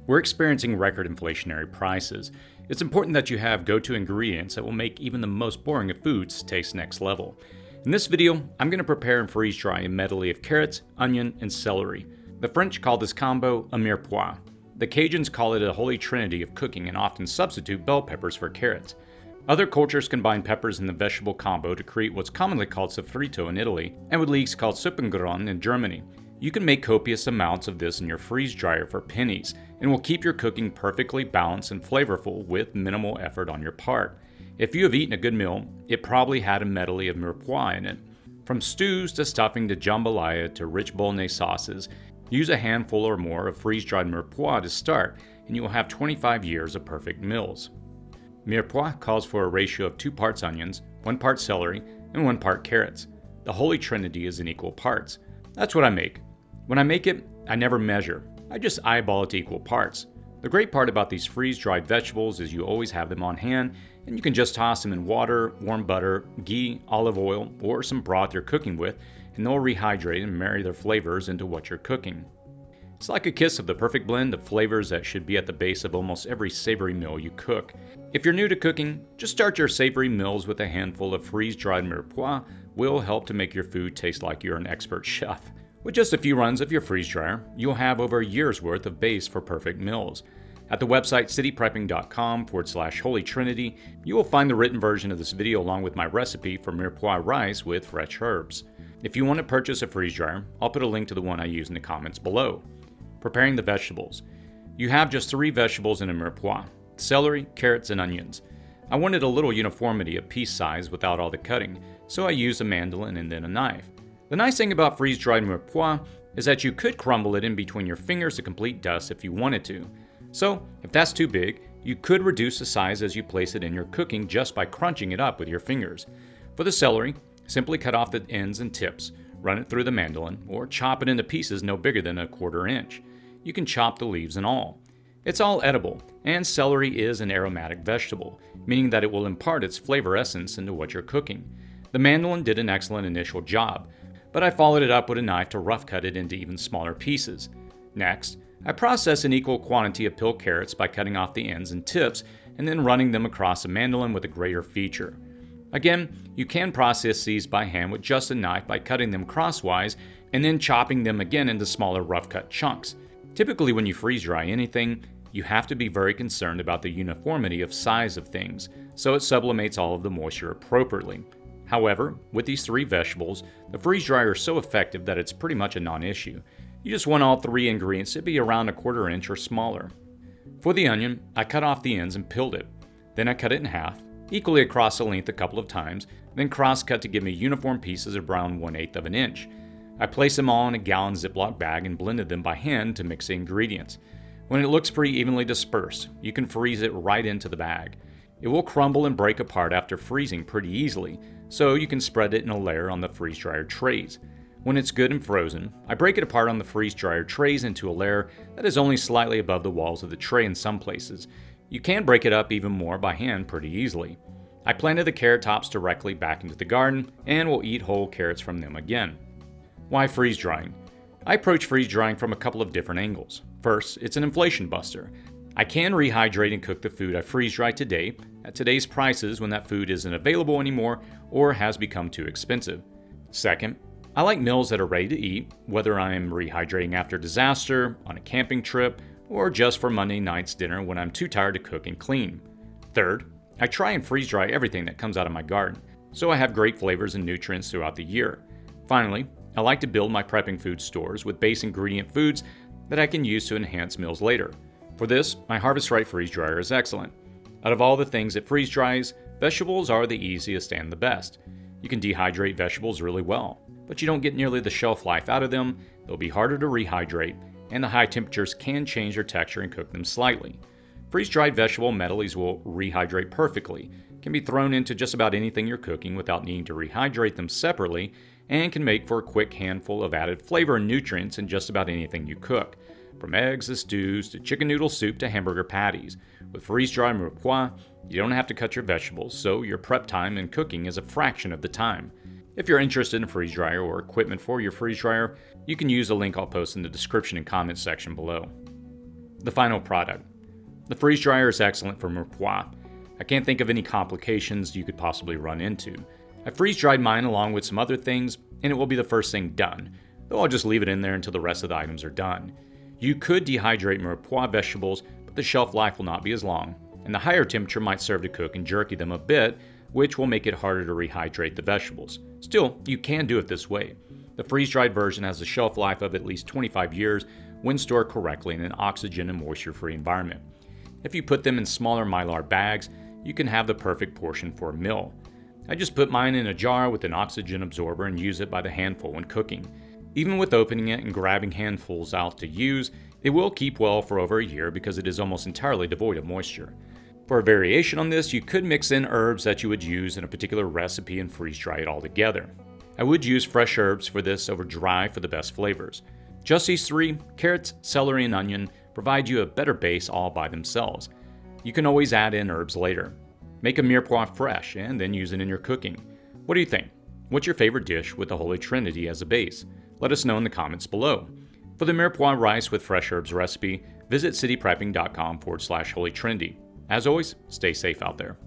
We're experiencing record inflationary prices. It's important that you have go-to ingredients that will make even the most boring of foods taste next level. In this video, I'm going to prepare and freeze dry a medley of carrots, onion, and celery. The French call this combo a Mirepoix. The Cajuns call it a holy trinity of cooking and often substitute bell peppers for carrots. Other cultures combine peppers in the vegetable combo to create what's commonly called sofrito in Italy and with leeks called Suppengratin in Germany. You can make copious amounts of this in your freeze dryer for pennies and will keep your cooking perfectly balanced and flavorful with minimal effort on your part. If you have eaten a good meal, it probably had a medley of Mirepoix in it. From stews to stuffing to jambalaya to rich bolognese sauces, use a handful or more of freeze-dried Mirepoix to start and you will have 25 years of perfect meals. Mirepoix calls for a ratio of 2 parts onions, 1 part celery, and 1 part carrots. The holy trinity is in equal parts. That's what I make. When I make it, I never measure. I just eyeball it to equal parts. The great part about these freeze-dried vegetables is you always have them on hand, and you can just toss them in water, warm butter, ghee, olive oil, or some broth you're cooking with, and they'll rehydrate and marry their flavors into what you're cooking. It's like a kiss of the perfect blend of flavors that should be at the base of almost every savory meal you cook. If you're new to cooking, just start your savory meals with a handful of freeze-dried Mirepoix. Will help to make your food taste like you're an expert chef. With just a few runs of your freeze dryer, you'll have over a year's worth of base for perfect meals. At the website cityprepping.com/Holy Trinity, you will find the written version of this video along with my recipe for Mirepoix rice with fresh herbs. If you want to purchase a freeze dryer, I'll put a link to the one I use in the comments below. Preparing the vegetables. You have just 3 vegetables in a Mirepoix: celery, carrots, and onions. I wanted a little uniformity of piece size without all the cutting, so I used a mandolin and then a knife. The nice thing about freeze-dried Mirepoix is that you could crumble it in between your fingers to complete dust if you wanted to. So, if that's too big, you could reduce the size as you place it in your cooking just by crunching it up with your fingers. For the celery, simply cut off the ends and tips, run it through the mandolin, or chop it into pieces no bigger than a 1/4 inch. You can chop the leaves and all. It's all edible, and celery is an aromatic vegetable, meaning that it will impart its flavor essence into what you're cooking. The mandolin did an excellent initial job, but I followed it up with a knife to rough cut it into even smaller pieces. Next, I process an equal quantity of peeled carrots by cutting off the ends and tips and then running them across a mandolin with a greater feature. Again, you can process these by hand with just a knife by cutting them crosswise and then chopping them again into smaller rough cut chunks. Typically when you freeze dry anything, you have to be very concerned about the uniformity of size of things, so it sublimates all of the moisture appropriately. However, with these 3 vegetables, the freeze dryer is so effective that it's pretty much a non-issue. You just want all 3 ingredients to be around a 1/4 inch or smaller. For the onion, I cut off the ends and peeled it. Then I cut it in half, equally across the length a couple of times, then cross-cut to give me uniform pieces around 1/8 of an inch. I placed them all in a gallon Ziploc bag and blended them by hand to mix the ingredients. When it looks pretty evenly dispersed, you can freeze it right into the bag. It will crumble and break apart after freezing pretty easily, so you can spread it in a layer on the freeze dryer trays. When it's good and frozen, I break it apart on the freeze dryer trays into a layer that is only slightly above the walls of the tray in some places. You can break it up even more by hand pretty easily. I planted the carrot tops directly back into the garden and will eat whole carrots from them again. Why freeze drying? I approach freeze drying from a couple of different angles. First, it's an inflation buster. I can rehydrate and cook the food I freeze dry today at today's prices when that food isn't available anymore or has become too expensive. Second, I like meals that are ready to eat, whether I am rehydrating after disaster, on a camping trip, or just for Monday night's dinner when I'm too tired to cook and clean. Third, I try and freeze dry everything that comes out of my garden, so I have great flavors and nutrients throughout the year. Finally, I like to build my prepping food stores with base ingredient foods that I can use to enhance meals later. For this, my Harvest Right freeze dryer is excellent. Out of all the things it freeze dries, vegetables are the easiest and the best. You can dehydrate vegetables really well, but you don't get nearly the shelf life out of them, they'll be harder to rehydrate, and the high temperatures can change their texture and cook them slightly. Freeze-dried vegetable medleys will rehydrate perfectly, can be thrown into just about anything you're cooking without needing to rehydrate them separately, and can make for a quick handful of added flavor and nutrients in just about anything you cook. From eggs to stews to chicken noodle soup to hamburger patties. With freeze-dried Mirepoix, you don't have to cut your vegetables, so your prep time and cooking is a fraction of the time. If you're interested in a freeze dryer or equipment for your freeze dryer, you can use the link I'll post in the description and comments section below. The final product. The freeze dryer is excellent for Mirepoix. I can't think of any complications you could possibly run into. I freeze dried mine along with some other things, and it will be the first thing done, though I'll just leave it in there until the rest of the items are done. You could dehydrate Mirepoix vegetables, but the shelf life will not be as long, and the higher temperature might serve to cook and jerky them a bit, which will make it harder to rehydrate the vegetables. Still, you can do it this way. The freeze-dried version has a shelf life of at least 25 years when stored correctly in an oxygen and moisture-free environment. If you put them in smaller mylar bags, you can have the perfect portion for a meal. I just put mine in a jar with an oxygen absorber and use it by the handful when cooking. Even with opening it and grabbing handfuls out to use, it will keep well for over a year because it is almost entirely devoid of moisture. For a variation on this, you could mix in herbs that you would use in a particular recipe and freeze dry it all together. I would use fresh herbs for this over dry for the best flavors. Just these three, carrots, celery, and onion, provide you a better base all by themselves. You can always add in herbs later. Make a Mirepoix fresh and then use it in your cooking. What do you think? What's your favorite dish with the Holy Trinity as a base? Let us know in the comments below. For the Mirepoix rice with fresh herbs recipe, visit cityprepping.com/Holy Trinity. As always, stay safe out there.